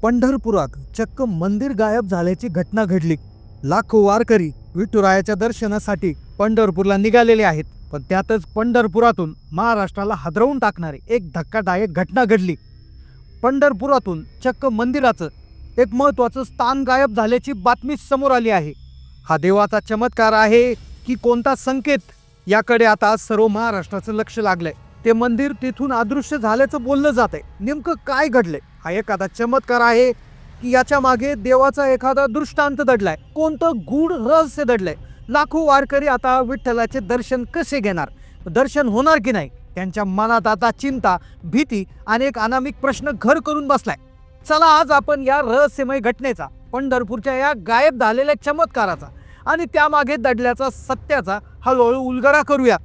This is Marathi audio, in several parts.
पंढरपुरात चक्क मंदिर गायब झाल्याची घटना घडली। लाखो वारकरी विठुरायाच्या दर्शनासाठी पंढरपूरला निघालेले आहेत, पण त्यातच पंढरपुरातून महाराष्ट्राला हादरवून टाकणारी एक धक्कादायक घटना घडली। पंढरपुरातून चक्क मंदिराचं एक महत्त्वाचं स्थान गायब झाल्याची बातमी समोर आली आहे। हा देवाचा चमत्कार आहे की कोणता संकेत, याकडे आता सर्व महाराष्ट्राचं लक्ष लागलंय। ते मंदिर तिथून अदृश्य झाल्याचं बोललं जातंय। नेमकं काय घडलंय? हा एखादा चमत्कार आहे की याच्या मागे देवाचा एखादा दृष्टांत दडलाय? कोणतं गूढ रहस्य दडलंय? लाखो वारकरी आता विठ्ठलाचे दर्शन कसे घेणार? दर्शन होणार की नाही? त्यांच्या मनात आता चिंता, भीती आणि एक अनामिक प्रश्न घर करून बसलाय। चला आज आपण या रहस्यमय घटनेचा, पंढरपूरच्या या गायब झालेल्या चमत्काराचा आणि त्यामागे दडल्याचा सत्याचा हळूहळू उलगडा करूया।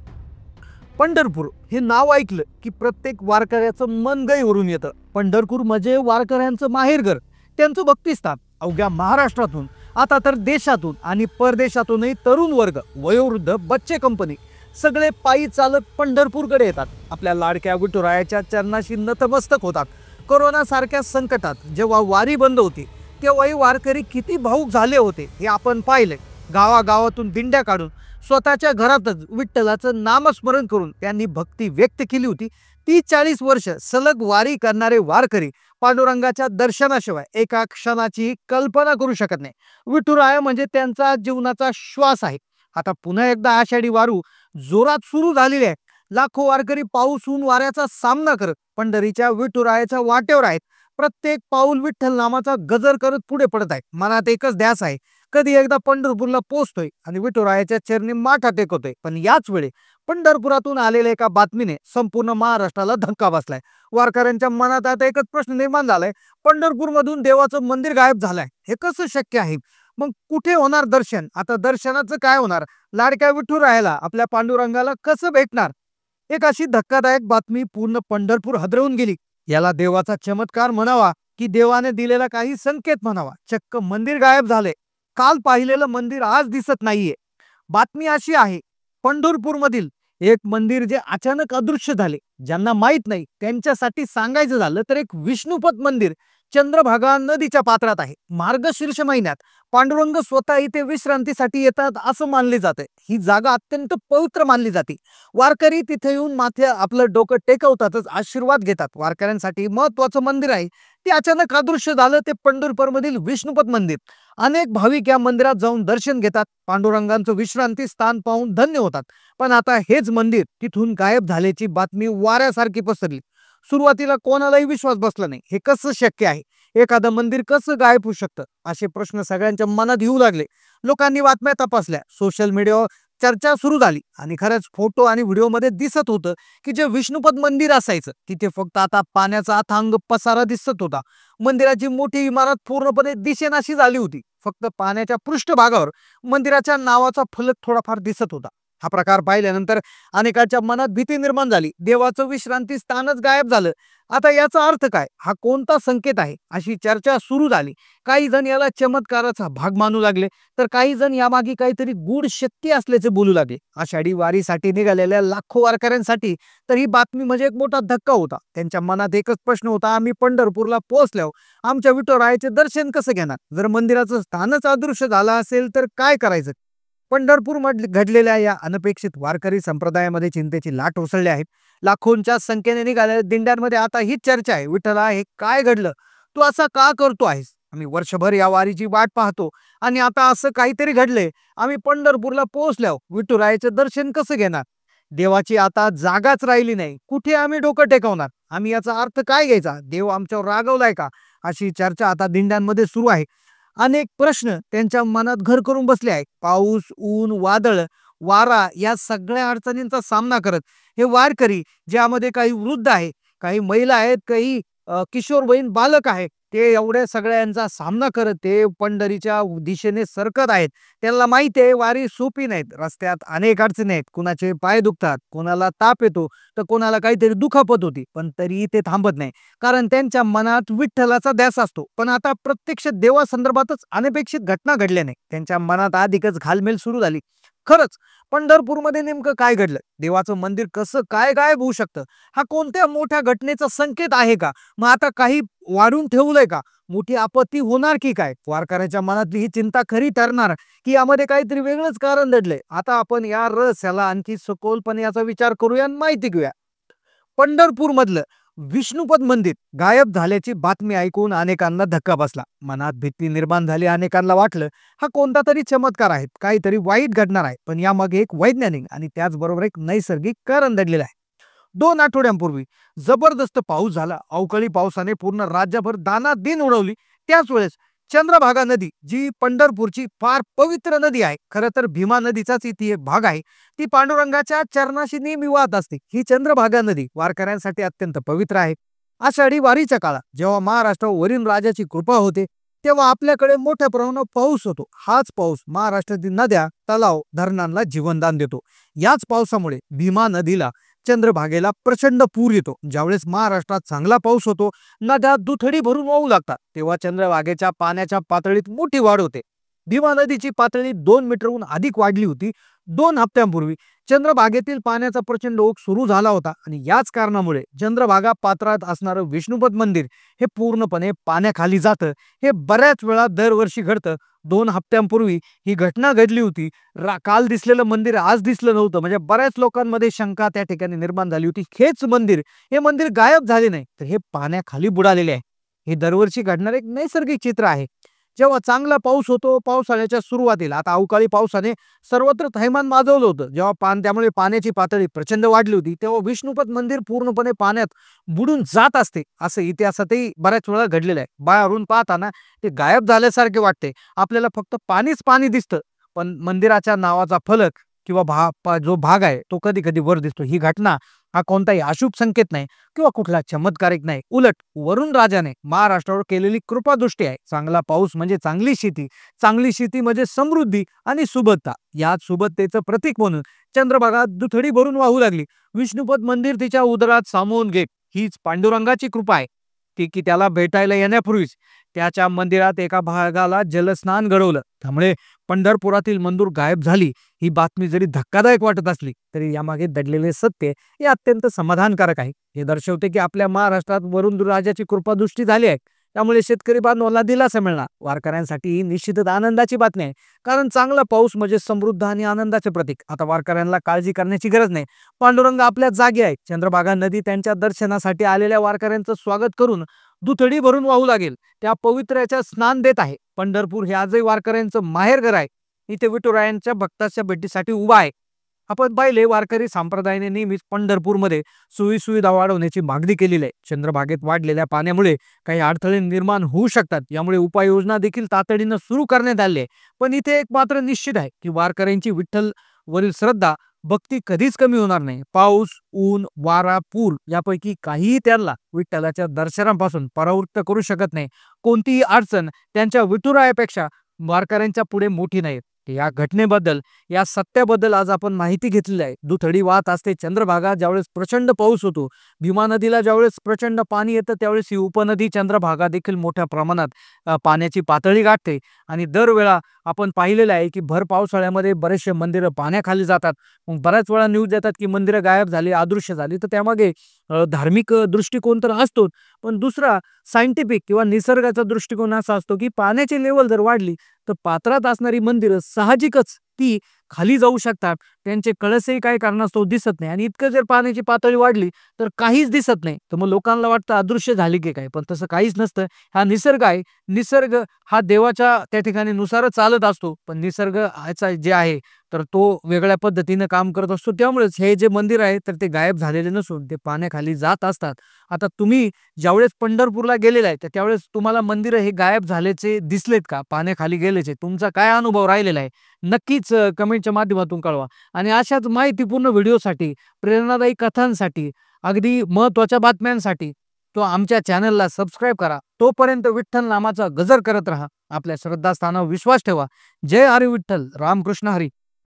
पंढरपूर हे नाव ऐकलं की प्रत्येक वारकऱ्याचं मन गहिवरून येतं। पंढरपूर म्हणजे वारकऱ्यांचं माहेरघर, त्यांचं भक्तिस्थान। अवघ्या महाराष्ट्रातून, आता तर देशातून आणि परदेशातूनही तरुण वर्ग, वयोवृद्ध, बच्चे कंपनी सगळे पायी चालत पंढरपूरकडे येतात। आपल्या लाडक्या विठुरायाच्या चरणाशी नतमस्तक होतात। कोरोना सारख्या संकटात जेव्हा वारी बंद होती, तेव्हाही वारकरी किती भावुक झाले होते हे आपण पाहिले। गावागावातून दिंड्या काढून स्वतःच्या घरातच विठ्ठलाचं नामस्मरण करून त्यांनी भक्ती व्यक्त केली होती। 30-40 वर्ष सलग वारी करणारे वारकरी पांडुरंगाच्या दर्शनाशिवाय एका क्षणाची कल्पना करू शकत नाही। विठुराया म्हणजे त्यांचा जीवनाचा श्वास आहे। आता पुन्हा एकदा आषाढी वारू जोरात सुरू झालेली आहे। लाखो वारकरी पाऊस ऊन वाऱ्याचा सामना करत पंढरीच्या विठुरायाच्या वाटेवर आहेत। प्रत्येक पाऊल विठ्ठल नामाचा गजर करत पुढे पडत आहे। मनात एकच ध्यास आहे, कधी एकदा पंढरपूरला पोहोचतोय आणि विठुरायाच्या चरणी माथा टेकवतोय। पण याच वेळी पंढरपुरातून आलेल्या एका बातमीने संपूर्ण महाराष्ट्राला धक्का बसलाय। वारकऱ्यांच्या मनात आता एकच प्रश्न निर्माण झालाय, पंढरपूरमधून देवाचं मंदिर गायब झालंय, हे कसं शक्य आहे? मग कुठे होणार दर्शन? आता दर्शनाचं काय होणार? लाडक्या विठुरायाला, आपल्या पांडुरंगाला कसं भेटणार? एक अशी धक्कादायक बातमी पूर्ण पंढरपूर हादरवून गेली। याला देवाचा चमत्कार म्हणावा की देवाने दिलेला काही संकेत म्हणावा? चक्क मंदिर गायब झाले। काल पाहिलेलं मंदिर आज दिसत नाहीये। बातमी अशी आहे, पंढरपूरमधील एक मंदिर जे अचानक अदृश्य झाले। ज्यांना माहित नाही त्यांच्यासाठी सांगायचं झालं तर एक विष्णुपद मंदिर चंद्रभागा नदीच्या पात्रात आहे। मार्गशीर्ष महिन्यात पांडुरंग स्वतः इथे विश्रांतीसाठी येतात असं मानले जाते। ही जागा अत्यंत पवित्र मानली जाते। वारकरी तिथे येऊन माथे आपलं डोकं टेकवतातच, आशीर्वाद घेतात। वारकऱ्यांसाठी महत्वाचं मंदिर आहे ते अचानक अदृश्य झालं, ते पंढरपूरमधील विष्णुपद मंदिर। अनेक भाविक या मंदिरात जाऊन दर्शन घेतात, पांडुरंगांचं विश्रांती स्थान पाहून धन्य होतात। पण आता हेच मंदिर तिथून गायब झाल्याची बातमी वाऱ्यासारखी पसरली। सुरुवातीला कोणालाही विश्वास बसला नाही। हे कसं शक्य आहे? एखादं मंदिर कसं गायब होऊ शकतं? असे प्रश्न सगळ्यांच्या मनात येऊ लागले। लोकांनी बातम्या तपासल्या, सोशल मीडियावर चर्चा सुरू झाली आणि खरंच फोटो आणि व्हिडिओमध्ये दिसत होतं की जे विष्णुपद मंदिर असायचं तिथे फक्त आता पाण्याचा अथांग पसारा दिसत होता। मंदिराची मोठी इमारत पूर्णपणे दिसेनाशी झाली होती। फक्त पाण्याच्या पृष्ठभागावर मंदिराच्या नावाचा फलक थोडाफार दिसत होता। हा प्रकार पाहिल्यानंतर अनेकांच्या मनात भीती निर्माण झाली। देवाचं विश्रांती स्थानच गायब झालं, आता याचा अर्थ काय? हा कोणता संकेत आहे? अशी चर्चा सुरू झाली। काही जण याला चमत्काराचा भाग मानू लागले, तर काही जण यामागे काहीतरी गूढ शक्ती असल्याचे बोलू लागले। आषाढी वारीसाठी निघालेल्या लाखो वारकऱ्यांसाठी तर ही बातमी म्हणजे एक मोठा धक्का होता। त्यांच्या मनात एकच प्रश्न होता, आम्ही पंढरपूरला पोहोचल्यावर आमच्या विठुरायाचे दर्शन कसं घेणार? जर मंदिराचं स्थानच अदृश्य झालं असेल तर काय करायचं? पंढरपूरमध्ये घडलेल्या या अनपेक्षित वारकरी संप्रदायामध्ये चिंतेची लाट उसळली आहे। लाखोंच्या संख्येने निघालेल्या दिंड्यांमध्ये आता ही चर्चा आहे, विठ्ठला हे काय घडलं? तू असा का करतो आहेस? आम्ही वर्षभर या वारीची वाट पाहतो आणि आता असं काहीतरी घडलंय। आम्ही पंढरपूरला पोहोचल्यावर विठुरायाचे दर्शन कसं घेणार? देवाची आता जागाच राहिली नाही, कुठे आम्ही डोकं टेकवणार? आम्ही याचा अर्थ काय घ्यायचा? देव आमच्यावर रागवलाय का? अशी चर्चा आता दिंड्यांमध्ये सुरू आहे। अनेक प्रश्न त्यांच्या मनात घर करून बसले आहेत। पाऊस, ऊन, वादळ, वारा या सगळ्या अडचणींचा सामना करत हे वारकरी, ज्यामध्ये काही वृद्ध आहे, काही महिला आहेत, काही किशोरवयीन बालक आहे, ते एवढ्या सगळ्यांचा सामना करत ते पंढरीच्या दिशेने सरकत आहेत। त्यांना माहिती आहे वारी सोपी नाहीत, रस्त्यात अनेक अडचणी आहेत, कुणाचे पाय दुखतात, कोणाला ताप येतो, तर कोणाला काहीतरी दुखापत होती, पण तरी ते थांबत नाही, कारण त्यांच्या मनात विठ्ठलाचा ध्यास असतो। पण आता प्रत्यक्ष देवासंदर्भातच अनपेक्षित घटना घडल्याने त्यांच्या मनात अधिकच घालमेल सुरू झाली। खरंच पंढरपूरमध्ये नेमकं काय घडलं? देवाचं मंदिर कसं काय गायब होऊ शकतं? हा कोणत्या मोठ्या घटनेचा संकेत आहे का? मग आता काही वाढून ठेवलंय का? मोठी आपत्ती होणार की काय? वारकऱ्याच्या मनातली ही चिंता खरी ठरणार की यामध्ये काहीतरी वेगळंच कारण दडलंय. आता आपण या रहस्याला आणखी सखोलपणे याचा विचार करूया आणि माहिती घेऊया. पंढरपूर मधलं विष्णुपद मंदिर गायब झाल्याची बातमी ऐकून अनेकांना धक्का बसला. मनात भीती निर्माण झाली. अनेकांना वाटलं हा कोणता तरी चमत्कार आहे, काहीतरी वाईट घडणार आहे. पण यामागे एक वैज्ञानिक आणि त्याचबरोबर एक नैसर्गिक कारण दडलेलं आहे. 2 आठवड्यांपूर्वी जबरदस्त पाऊस झाला. अवकाळी पावसाने पूर्ण राज्यभर दाणादाण उडवली. त्याच वेळेस चंद्रभागा नदी, जी पंढरपूरची फार पवित्र नदी आहे, खरं तर भीमा नदीचाच इथे एक भाग आहे, ती पांडुरंगाच्या चरणाशी नेहमी वाहत असते. ही चंद्रभागा नदी वारकऱ्यांसाठी अत्यंत पवित्र आहे. आषाढी वारीच्या काळात जेव्हा महाराष्ट्रावरील राजाची कृपा होते, तेव्हा आपल्याकडे मोठ्या प्रमाणात पाऊस होतो. हाच पाऊस महाराष्ट्रातील नद्या, तलाव, धरणांना जीवनदान देतो. याच पावसामुळे भीमा नदीला, चंद्रभागेला प्रचंड पूर येतो. ज्यावेळेस महाराष्ट्रात चांगला पाऊस होतो, नद्या दुथडी भरून वाहू लागतात, तेव्हा चंद्रभागेच्या पाण्याच्या पातळीत मोठी वाढ होते. भीमा नदीची पातळी 2 मीटरहून अधिक वाढली होती. 2 हप्त्यांपूर्वी चंद्रभागेतील पाण्याचा प्रचंड ओघ सुरू झाला होता आणि याच कारणामुळे चंद्रभागा पात्रात असणारं विष्णुपद मंदिर हे पूर्णपणे पाण्याखाली जातं. हे बऱ्याच वेळा दरवर्षी घडतं. 2 हप्त्यांपूर्वी ही घटना घडली होती. काल दिसलेलं मंदिर आज दिसलं नव्हतं, म्हणजे बऱ्याच लोकांमध्ये शंका त्या ठिकाणी निर्माण झाली होती. हेच मंदिर, हे मंदिर गायब झाले नाही, तर हे पाण्याखाली बुडालेले आहे. हे दरवर्षी घडणारे एक नैसर्गिक चित्र आहे. जेव्हा चांगला पाऊस होतो, पावसाळ्याच्या सुरुवातीला, आता अवकाळी पावसाने सर्वत्र थैमान माजवलं होतं, जेव्हा त्यामुळे पाण्याची पातळी प्रचंड वाढली होती, तेव्हा विष्णुपद मंदिर पूर्णपणे पाण्यात बुडून जात असते. असं इतिहासातही बऱ्याच वेळा घडलेलं आहे. बाहेरून पाहताना ते गायब झाल्यासारखे वाटते. आपल्याला फक्त पाणीच पाणी दिसतं, पण मंदिराच्या नावाचा फलक किंवा जो भाग आहे तो कधी कधी वर दिसतो. ही घटना हा कोणताही अशुभ संकेत नाही किंवा कुठला चमत्कारिक नाही. उलट वरुण राजाने महाराष्ट्रावर केलेली कृपादृष्टी आहे. चांगला पाऊस म्हणजे चांगली शेती, चांगली शेती म्हणजे समृद्धी आणि सुबत्ता. या सुबत्तेचं प्रतीक म्हणून चंद्रभागा दुथडी भरून वाहू लागली. विष्णुपद मंदिर तिच्या उदरात सामावून घेत. हीच पांडुरंगाची कृपा आहे, ती की त्याला भेटायला येण्यापूर्वीच त्याच्या मंदिरात एका भागाला जलस्नान घडवलं. त्यामुळे पंढरपुरातील मंदिर गायब झाली ही बातमी जरी धक्कादायक वाटत असली, तरी यामागे दडलेले सत्य हे अत्यंत समाधानकारक आहे. हे दर्शवते की आपल्या महाराष्ट्रात वरुण राजाची कृपादृष्टी झाली आहे. त्यामुळे शेतकरी बांधवांना दिलासा मिळणार. वारकऱ्यांसाठी ही निश्चितच आनंदाची बातमी आहे, कारण चांगला पाऊस म्हणजे समृद्ध आणि आनंदाचे प्रतीक. आता वारकऱ्यांना काळजी करण्याची गरज नाही. पांडुरंग आपल्या जागी आहे. चंद्रभागा नदी त्यांच्या दर्शनासाठी आलेल्या वारकऱ्यांचं स्वागत करून दुथडी भरून वाहू लागेल. त्या पवित्र्याच्या स्नान देत आहे. पंढरपूर हे आजही वारकऱ्यांचं माहेरघर आहे. इथे विठुरायांच्या भक्ताच्या भेटीसाठी उभा आहे. आपण पाहिले, वारकरी संप्रदायाने नेहमीच पंढरपूरमध्ये सोयीसुविधा वाढवण्याची मागणी केलेली आहे. चंद्रभागेत वाढलेल्या पाण्यामुळे काही अडथळे निर्माण होऊ शकतात. यामुळे उपाययोजना देखील तातडीनं सुरू करण्यात आली आहे. पण इथे एक मात्र निश्चित आहे की वारकऱ्यांची विठ्ठल वरील श्रद्धा, भक्ती कधीच कमी होणार नाही. पाऊस, ऊन, वारा, पूर यापैकी काहीही त्यांना विठ्ठलाच्या दर्शनापासून परावृत्त करू शकत नाही. कोणतीही अडचण त्यांच्या विठुरायापेक्षा वारकऱ्यांच्या पुढे मोठी नाही. या घटनेबद्दल, या सत्याबद्दल आज आपण माहिती घेतलेली आहे. दुथडी वाहत असते चंद्रभागा ज्यावेळेस प्रचंड पाऊस होतो. भीमा नदीला ज्यावेळेस प्रचंड पाणी येतं, त्यावेळेस ही उपनदी चंद्रभागा देखील मोठ्या प्रमाणात पाण्याची पातळी गाठते. आणि दरवेळा आपण पाहिलेलं आहे की भर पावसाळ्यामध्ये बरेचसे मंदिरं पाण्याखाली जातात. मग बऱ्याच वेळा न्यूज येतात की मंदिरं गायब झाली, अदृश्य झाली. तर त्यामागे धार्मिक दृष्टिकोन तर असतोच, पण दुसरा सायंटिफिक किंवा निसर्गाचा दृष्टिकोन असा असतो की पाण्याची लेवल जर वाढली तर पात्रात असणारी मंदिरं साहजिकच ती खाली जाऊ शकतात. त्यांचे कळसही काही कारणास्तव दिसत नाही. आणि इतकं जर पाण्याची पातळी वाढली तर काहीच दिसत नाही, तर मग लोकांना वाटतं अदृश्य झाली की काय, पण तसं काहीच नसतं. हा निसर्ग आहे. निसर्ग हा देवाच्या त्या ठिकाणी नुसारच चालत असतो, पण निसर्ग ह्याचा जे आहे तर तो वेगळ्या पद्धतीनं काम करत असतो. त्यामुळेच हे जे मंदिर आहे तर ते गायब झालेले नसून ते पाण्याखाली जात असतात. आता तुम्ही ज्यावेळेस पंढरपूरला गेलेला आहे तर त्यावेळेस तुम्हाला मंदिरं हे गायब झाल्याचे दिसलेत का, पाण्याखाली गेल्याचे तुमचा काय अनुभव राहिलेला आहे, नक्कीच कमेंटच्या माध्यमातून कळवा. आणि अशाच माहितीपूर्ण व्हिडिओसाठी, प्रेरणादायी कथांसाठी, अगदी महत्त्वाच्या बातम्यांसाठी तो आमच्या चॅनलला सबस्क्राईब करा. तोपर्यंत विठ्ठल नामाचा गजर करत राहा. आपल्या श्रद्धास्थानावर विश्वास ठेवा. जय हरी विठ्ठल. रामकृष्ण हरी.